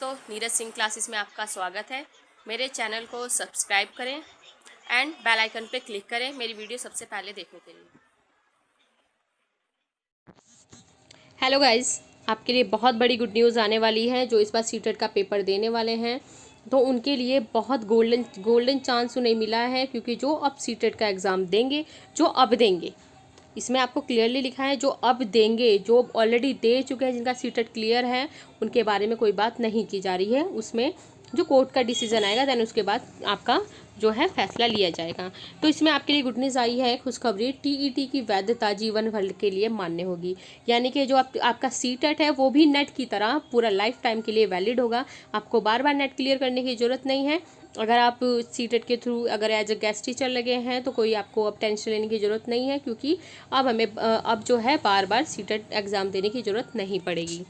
दोस्तों, नीरज सिंह क्लासेस में आपका स्वागत है। मेरे चैनल को सब्सक्राइब करें एंड बेल आइकन पे क्लिक करें मेरी वीडियो सबसे पहले देखने के लिए। हेलो गाइस, आपके लिए बहुत बड़ी गुड न्यूज़ आने वाली है। जो इस बार सीटेट का पेपर देने वाले हैं तो उनके लिए बहुत गोल्डन चांस उन्हें मिला है, क्योंकि जो अब सीटेट का एग्ज़ाम देंगे, जो अब देंगे, इसमें आपको क्लियरली लिखा है जो अब देंगे, जो ऑलरेडी दे चुके हैं, जिनका सीटेट क्लियर है, उनके बारे में कोई बात नहीं की जा रही है। उसमें जो कोर्ट का डिसीजन आएगा देन उसके बाद आपका जो है फैसला लिया जाएगा। तो इसमें आपके लिए गुड न्यूज़ आई है, खुशखबरी। टीईटी की वैधता जीवन भर के लिए मान्य होगी, यानी कि जो आपका सीटेट है वो भी नेट की तरह पूरा लाइफ टाइम के लिए वैलिड होगा। आपको बार बार नेट क्लियर करने की ज़रूरत नहीं है। अगर आप सीटेट के थ्रू अगर एज अ गेस्ट टीचर लगे हैं तो कोई आपको अब टेंशन लेने की ज़रूरत नहीं है, क्योंकि अब जो है बार बार सीटेट एग्ज़ाम देने की ज़रूरत नहीं पड़ेगी।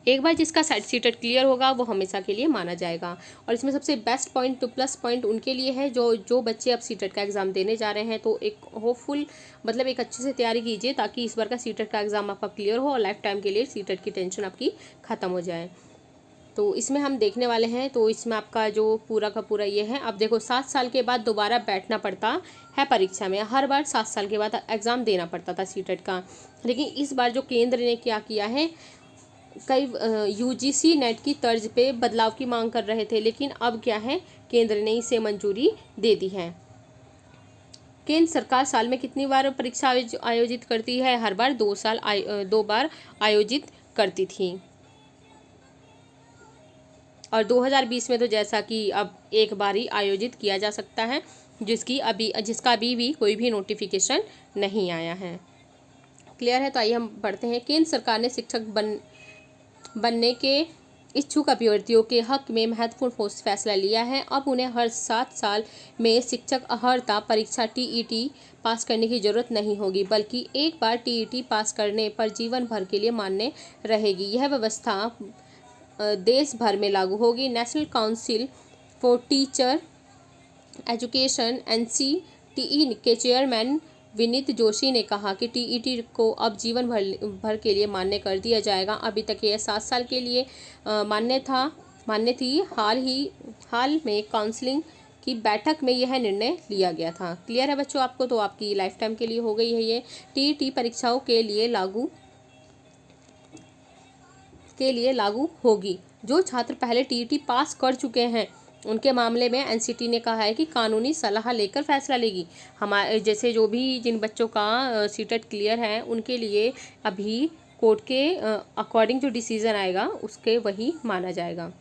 एक बार जिसका सीटेट क्लियर होगा वो हमेशा के लिए माना जाएगा। और इसमें सबसे बेस्ट पॉइंट, तो प्लस पॉइंट उनके लिए है जो बच्चे अब सीटेट का एग्ज़ाम देने जा रहे हैं। तो एक होपफुल मतलब एक अच्छे से तैयारी कीजिए, ताकि इस बार का सीटेट का एग्ज़ाम आपका क्लियर हो और लाइफ टाइम के लिए सीटेट की टेंशन आपकी ख़त्म हो जाए। तो इसमें हम देखने वाले हैं, तो इसमें आपका जो पूरा का पूरा ये है। अब देखो, 7 साल के बाद दोबारा बैठना पड़ता है परीक्षा में। हर बार 7 साल के बाद एग्ज़ाम देना पड़ता था सीटेट का, लेकिन इस बार जो केंद्र ने क्या किया है, कई यूजीसी नेट की तर्ज पे बदलाव की मांग कर रहे थे, लेकिन अब क्या है, केंद्र ने इसे मंजूरी दे दी है। केंद्र सरकार साल में कितनी बार परीक्षा आयोजित करती है? हर बार 2 बार आयोजित करती थी। और 2020 में तो जैसा कि अब एक बार ही आयोजित किया जा सकता है, जिसका अभी भी कोई भी नोटिफिकेशन नहीं आया है। क्लियर है? तो आइए हम पढ़ते हैं। केंद्र सरकार ने शिक्षक बनने के इच्छुक अभ्यर्थियों के हक में महत्वपूर्ण फैसला लिया है। अब उन्हें हर 7 साल में शिक्षक अर्हता परीक्षा टीईटी पास करने की जरूरत नहीं होगी, बल्कि एक बार टीईटी पास करने पर जीवन भर के लिए मान्य रहेगी। यह व्यवस्था देश भर में लागू होगी। National council for teacher education NCTE के चेयरमैन विनीत जोशी ने कहा कि टीईटी को अब जीवन भर के लिए मान्य कर दिया जाएगा। अभी तक यह 7 साल के लिए मान्य थी। हाल में काउंसिलिंग की बैठक में यह निर्णय लिया गया था। क्लियर है बच्चों आपको? तो आपकी लाइफ टाइम के लिए हो गई है ये। टीईटी परीक्षाओं के लिए लागू होगी। जो छात्र पहले टीईटी पास कर चुके हैं उनके मामले में एनसीटी ने कहा है कि कानूनी सलाह लेकर फैसला लेगी। हमारे जैसे जो भी जिन बच्चों का सीटेट क्लियर है उनके लिए अभी कोर्ट के अकॉर्डिंग जो डिसीजन आएगा उसके वही माना जाएगा,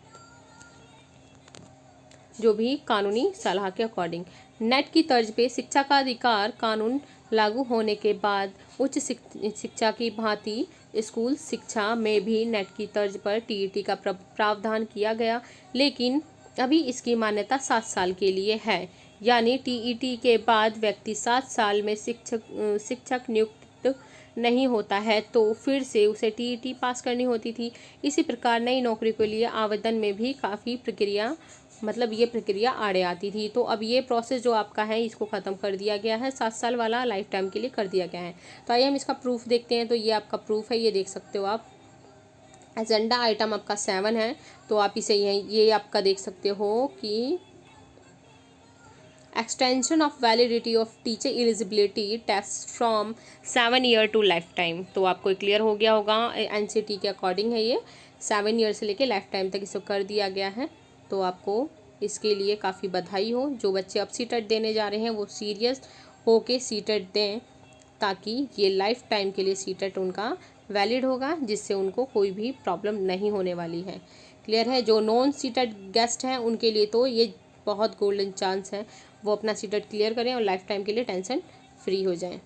जो भी कानूनी सलाह के अकॉर्डिंग। नेट की तर्ज पे शिक्षा का अधिकार कानून लागू होने के बाद उच्च शिक्षा की भांति स्कूल शिक्षा में भी नेट की तर्ज पर टीईटी का प्रावधान किया गया, लेकिन अभी इसकी मान्यता 7 साल के लिए है। यानी टीईटी के बाद व्यक्ति 7 साल में शिक्षक नियुक्त नहीं होता है तो फिर से उसे टीईटी पास करनी होती थी। इसी प्रकार नई नौकरी के लिए आवेदन में भी काफ़ी ये प्रक्रिया आड़े आती थी। तो अब ये प्रोसेस जो आपका है इसको ख़त्म कर दिया गया है, 7 साल वाला लाइफ टाइम के लिए कर दिया गया है। तो आइए हम इसका प्रूफ देखते हैं। तो ये आपका प्रूफ है, ये देख सकते हो आप। एजेंडा आइटम आपका 7 है, तो आप इसे ये आपका देख सकते हो कि extension of validity of teacher eligibility test from 7 year to life time. तो आपको क्लियर हो गया होगा, एनसीटी के अकॉर्डिंग है ये। 7 ईयर से लेके लाइफ टाइम तक इसको कर दिया गया है। तो आपको इसके लिए काफ़ी बधाई हो। जो बच्चे अब सीटेट देने जा रहे हैं वो सीरियस हो के सीटेट दें, ताकि ये लाइफ टाइम के लिए सीटेट उनका वैलिड होगा, जिससे उनको कोई भी प्रॉब्लम नहीं होने वाली है। क्लियर है? जो नॉन सीटेट गेस्ट हैं उनके लिए तो ये बहुत गोल्डन चांस है, वो अपना सीटेट क्लियर करें और लाइफ टाइम के लिए टेंशन फ्री हो जाएं।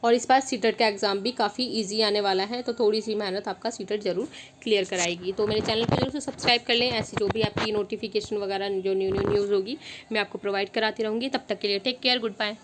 और इस बार सीटेट का एग्ज़ाम भी काफ़ी इजी आने वाला है, तो थोड़ी सी मेहनत आपका सीटेट ज़रूर क्लियर कराएगी। तो मेरे चैनल को जरूर से सब्सक्राइब कर लें। ऐसी जो भी आपकी नोटिफिकेशन वगैरह जो न्यू न्यूज़ होगी मैं आपको प्रोवाइड कराती रहूँगी। तब तक के लिए टेक केयर, गुड बाय।